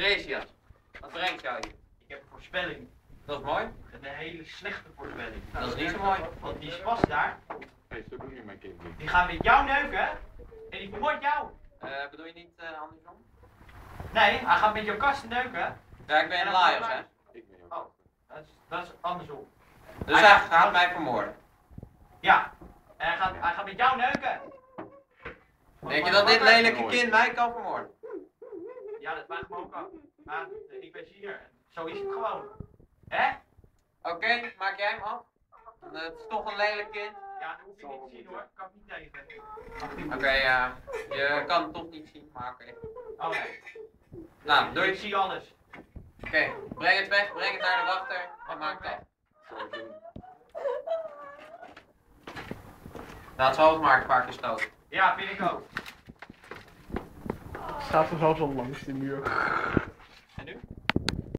Tiresias, wat brengt jou hier? Ik heb een voorspelling. Dat is mooi. Een hele slechte voorspelling. Dat is niet zo mooi. Want die spas daar, Hey, zo doe je mijn kind niet. die gaat met jou neuken. En die vermoordt jou. Bedoel je niet andersom? Nee, hij gaat met jouw kasten neuken. Ja, ik ben een Laios, hè. Ik ben jou. Oh, dat is andersom. Dus hij gaat mij vermoorden. Ja. En hij gaat met jou neuken. Denk je dat dit lelijke kind mij kan vermoorden? Ja, dat vraag ik me ook af. Maar ik ben hier. Zo is het gewoon. Hè? Oké, maak jij hem af? Het is toch een lelijk kind. Ja, dat hoef je niet te zien hoor. Kan ik niet tegen. Oké, je kan het toch niet zien, maar oké. Oh nee. Nou, doe Ik je. zie alles. Oké, breng het weg, breng het naar de wachter en maak het af. Zo doen. Laat ze hoofd maar een paar keer stoten. Ja, vind ik ook. Staat er zelfs al langs de muur.